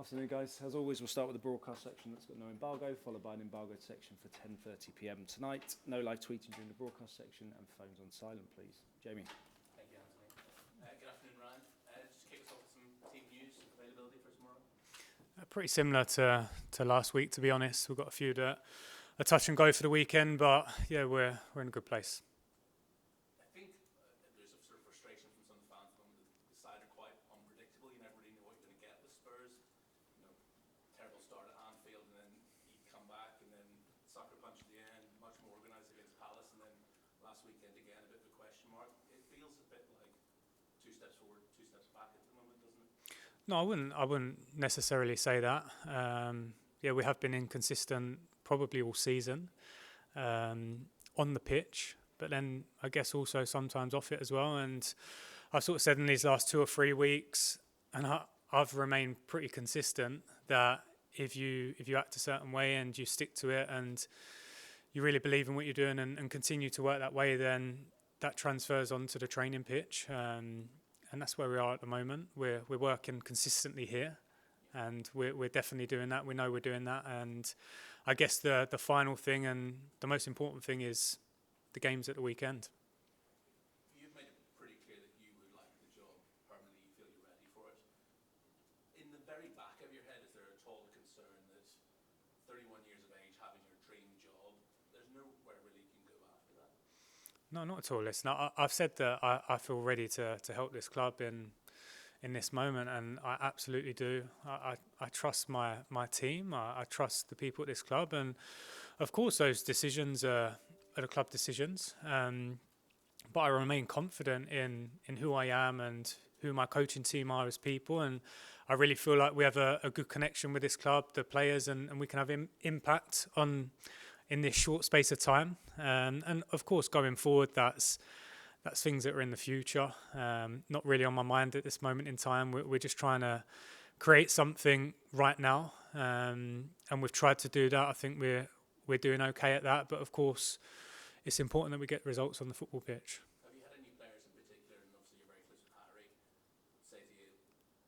Afternoon, guys. As always, we'll start with the broadcast section that's got no embargo, followed by an embargoed section for 10:30 p.m. tonight. No live tweeting during the broadcast section, and phones on silent, please. Jamie. Thank you, Anthony. Good afternoon, Ryan. Just kick us off with some team news availability for tomorrow. Pretty similar to last week, to be honest. We've got a few that are touch and go for the weekend, but yeah, we're in a good place. I think there's a sort of frustration from some fans at the moment that the side are quite unpredictable. You never really know what you're going to get with Spurs. You know, terrible start at Anfield, and then you come back, and then sucker punch at the end, much more organised against Palace, and then last weekend again a bit of a question mark. It feels a bit like 2 steps forward, 2 steps back at the moment, doesn't it? No, I wouldn't necessarily say that. Yeah, we have been inconsistent probably all season on the pitch, but then I guess also sometimes off it as well. And I've sort of said in these last 2 or 3 weeks, and I've remained pretty consistent, that if you act a certain way and you stick to it and you really believe in what you're doing and continue to work that way, then that transfers onto the training pitch. And that's where we are at the moment. We're working consistently here, and we're definitely doing that. We know we're doing that, and I guess the final thing and the most important thing is the games at the weekend. You've made it pretty clear that you would like the job permanently. You feel you're ready for it. In the very back of your head, is there at all a concern that 31 years of age, having your dream job, there's nowhere really you can go after that? No, not at all. Listen, I've said that I feel ready to help this club in this moment, and I absolutely do. I trust my team. I trust the people at this club, and of course those decisions are the club decisions. But I remain confident in who I am and who my coaching team are as people, and I really feel like we have a good connection with this club, the players, and we can have impact in this short space of time. And of course, going forward, that's things that are in the future. Not really on my mind at this moment in time. We're just trying to create something right now, and we've tried to do that. I think we're doing okay at that. But of course, it's important that we get results on the football pitch. Have you had any players in particular, and obviously you're very close with Harry, say to you,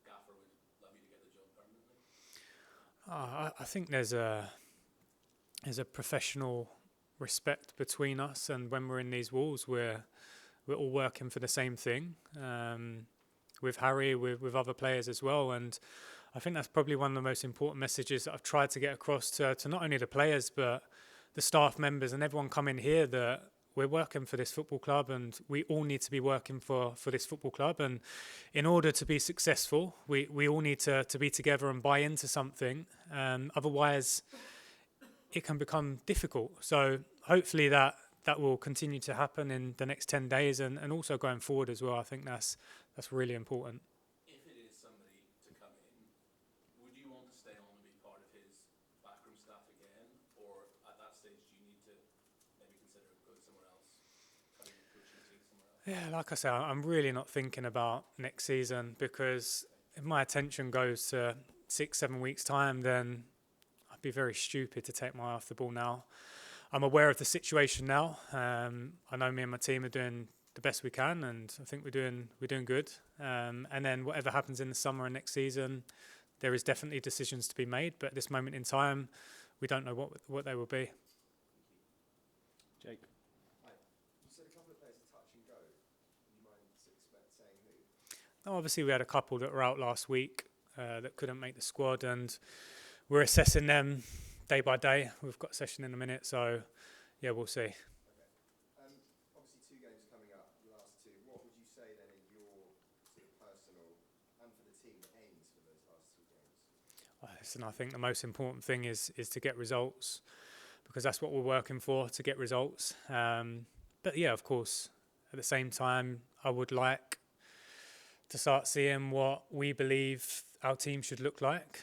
Gaffer would love you to get the job permanently? I think there's a professional respect between us, and when we're in these walls, we're all working for the same thing. With Harry, with other players as well, and I think that's probably one of the most important messages that I've tried to get across to not only the players but the staff members and everyone coming here, that we're working for this football club and we all need to be working for this football club. And in order to be successful, we all need to be together and buy into something. Otherwise, it can become difficult. So hopefully that will continue to happen in the next 10 days and also going forward as well. I think that's really important. If it is somebody to come in, would you want to stay on and be part of his backroom staff again? Or at that stage, do you need to maybe consider going somewhere else, cutting the coaching team somewhere else? Yeah, like I say, I'm really not thinking about next season, because if my attention goes to 6-7 weeks' time, then I'd be very stupid to take my eye off the ball now. I'm aware of the situation now. I know me and my team are doing the best we can, and I think we're doing good. And then whatever happens in the summer and next season, there is definitely decisions to be made. But at this moment in time, we don't know what they will be. Jake. Hi. You said a couple of players are touch and go. Do you mind saying who? No, obviously, we had a couple that were out last week that couldn't make the squad, and we're assessing them day by day. We've got a session in a minute, so yeah, we'll see. Okay. Obviously, 2 games coming up, the last 2. What would you say then in your sort of personal and for the team aims for those last 2 games? Listen, I think the most important thing is to get results, because that's what we're working for, to get results. But yeah, of course, at the same time, I would like to start seeing what we believe our team should look like.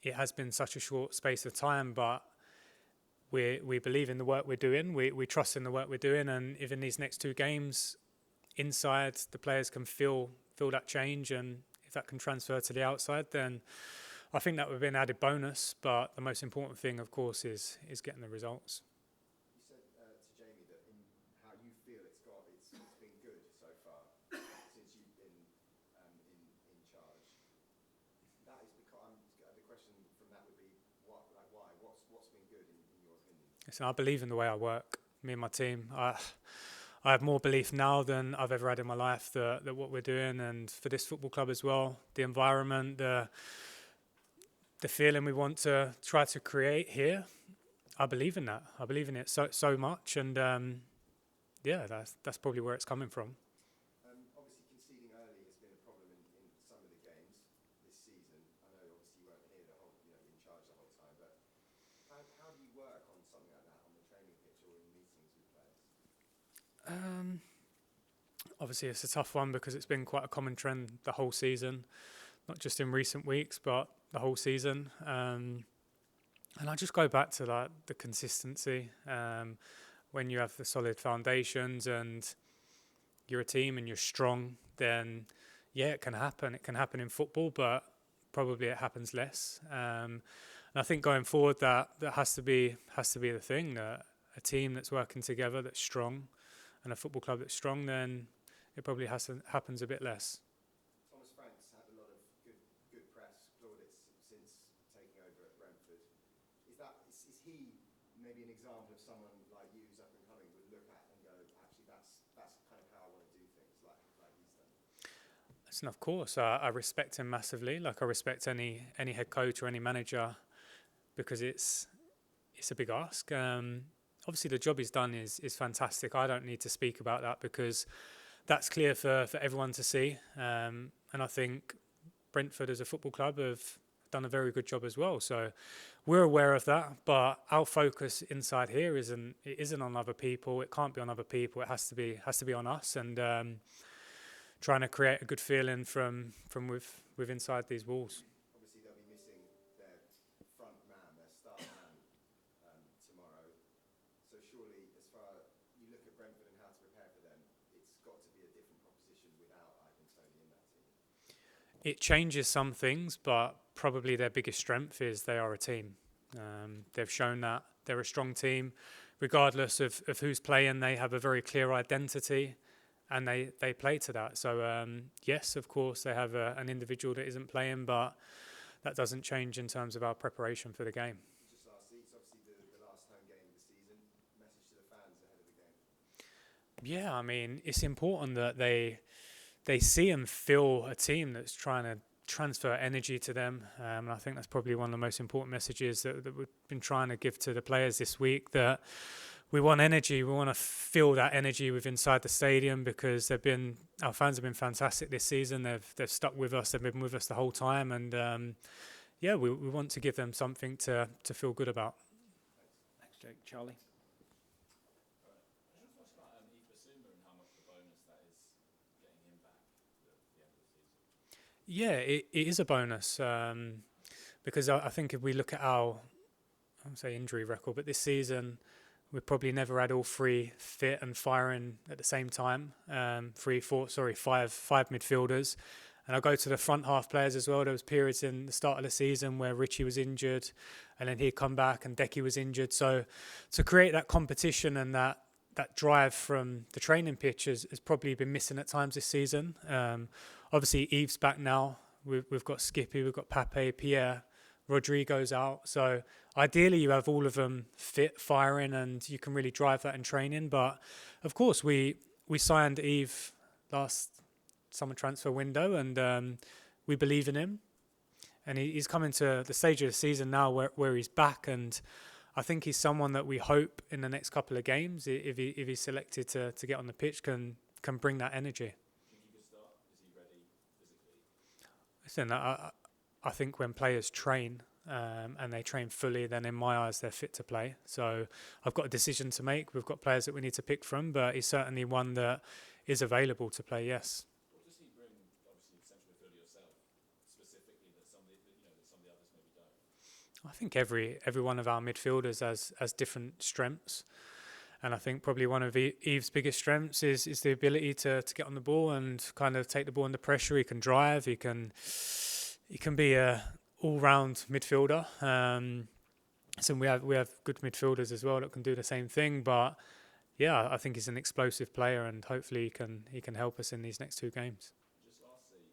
It has been such a short space of time, but we believe in the work we're doing. We trust in the work we're doing, and if in these next 2 games inside the players can feel that change, and if that can transfer to the outside, then I think that would be an added bonus. But the most important thing, of course, is getting the results. You said to Jamie that in how you feel it's been good so far since you've been in charge. That is Why? What's been good in your opinion? Listen, I believe in the way I work. Me and my team. I have more belief now than I've ever had in my life that what we're doing, and for this football club as well, the environment, the feeling we want to try to create here. I believe in that. I believe in it so much, and yeah, that's probably where it's coming from. Obviously, conceding early has been a problem in some of the games this season. I know, obviously, you weren't here in charge the whole time, but how do you work on something like that on the training pitch or in meetings with players? Obviously, it's a tough one because it's been quite a common trend the whole season, not just in recent weeks, but the whole season. And I just go back to like the consistency. When you have the solid foundations and you're a team and you're strong, then yeah, it can happen. It can happen in football, but probably it happens less. And I think going forward, that has to be the thing. That a team that's working together, that's strong, and a football club that's strong, then it probably happens a bit less. Thomas Frank's had a lot of good press plaudits since taking over at Brentford. Is he maybe an example of someone like you who's up and coming would look at and go, actually that's kind of how I want to do things like he's done? Listen, of course, I respect him massively. Like I respect any head coach or any manager, because it's a big ask. Obviously, the job he's done is fantastic. I don't need to speak about that because that's clear for everyone to see. And I think Brentford as a football club have done a very good job as well. So we're aware of that, but our focus inside here isn't on other people. It can't be on other people. It has to be on us, and trying to create a good feeling from with inside these walls. Obviously, they'll be missing their front man, their star man, tomorrow. So surely, as far you look at Brentford and how to prepare for them, it's got to be a different proposition without Ivan Toney in that team. It changes some things, but probably their biggest strength is they are a team. They've shown that they're a strong team. Regardless of who's playing, they have a very clear identity, and they play to that. So, yes, of course, they have an individual that isn't playing, but that doesn't change in terms of our preparation for the game. Just lastly, it's obviously the last home game of the season. Message to the fans ahead of the game. Yeah, I mean, it's important that they see and feel a team that's trying to transfer energy to them. And I think that's probably one of the most important messages that we've been trying to give to the players this week, that we want energy. We want to feel that energy inside the stadium, because our fans have been fantastic this season. They've stuck with us. They've been with us the whole time. And yeah, we want to give them something to feel good about. Thanks, Jake. Charlie? Yeah, it is a bonus, because I think if we look at our, I won't say injury record, but this season we've probably never had all three fit and firing at the same time. Five midfielders. And I'll go to the front half players as well. There was periods in the start of the season where Richie was injured, and then he'd come back and Decky was injured. So to create that competition and that drive from the training pitch has probably been missing at times this season. Obviously, Yves back now. We've got Skippy, we've got Pape, Pierre, Rodrigo's out. So ideally, you have all of them fit, firing, and you can really drive that in training. But of course, we signed Yves last summer transfer window, and we believe in him. And he's coming to the stage of the season now where he's back, and I think he's someone that we hope in the next couple of games, if he's selected to get on the pitch, can bring that energy. Listen, I think when players train and they train fully, then in my eyes they're fit to play. So I've got a decision to make. We've got players that we need to pick from, but he's certainly one that is available to play. Yes. What does he bring? Obviously, central midfielder yourself, specifically that some of the others maybe don't. I think every one of our midfielders has different strengths. And I think probably one of Yves' biggest strengths is the ability to get on the ball and kind of take the ball under pressure. He can drive. He can be a all-round midfielder. So we have good midfielders as well that can do the same thing. But yeah, I think he's an explosive player, and hopefully he can help us in these next two games. Just lastly,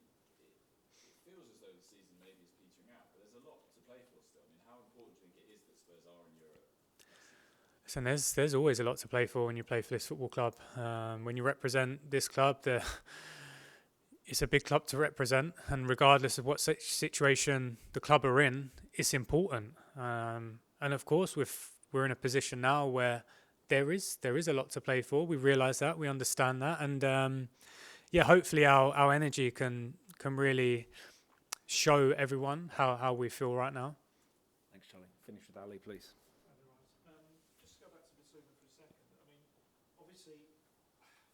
it feels as though the season maybe is petering out, but there's a lot to play for still. I mean, how important important do you think it is that Spurs are in Europe next season? So there's always a lot to play for when you play for this football club. When you represent this club, it's a big club to represent, and regardless of what situation the club are in, it's important. And of course, we're in a position now where there is a lot to play for. We realise that, we understand that, and hopefully our energy can really show everyone how we feel right now. Thanks, Charlie. Finish with Ali, please. Just to go back to Bissouma for a second. I mean, obviously,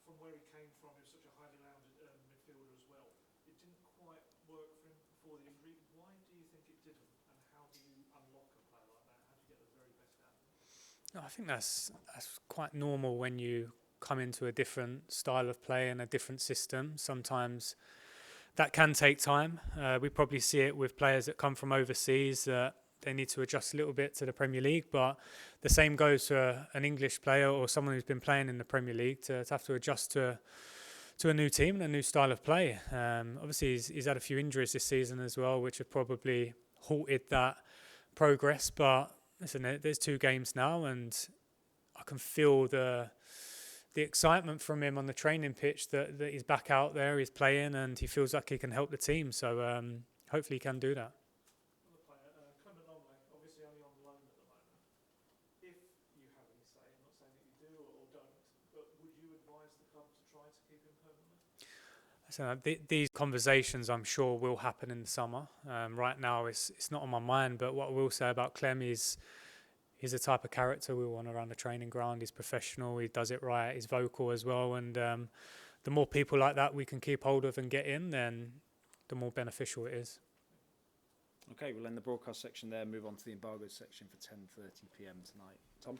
from where he came from, he was such a highly rounded midfielder as well. It didn't quite work for him before the injury. Why do you think it didn't? And how do you unlock a player like that? How do you get the very best out of him? No, I think that's quite normal when you come into a different style of play and a different system. Sometimes that can take time. We probably see it with players that come from overseas that they need to adjust a little bit to the Premier League, but the same goes to an English player or someone who's been playing in the Premier League to have to adjust to a new team and a new style of play. Obviously, he's had a few injuries this season as well, which have probably halted that progress. But listen, there's 2 games now, and I can feel the excitement from him on the training pitch that he's back out there, he's playing, and he feels like he can help the team. So hopefully he can do that. Another player, Clement Longley, obviously only on loan at the moment. If you have any say, I'm not saying that you do or don't, but would you advise the club to try to keep him permanently? So these conversations, I'm sure, will happen in the summer. Right now, it's not on my mind, but what I will say about Clem is he's the type of character we want around the training ground. He's professional, he does it right, he's vocal as well, and the more people like that we can keep hold of and get in, then the more beneficial it is. Okay, we'll end the broadcast section there, move on to the embargoed section for 10:30 p.m. tonight. Tom?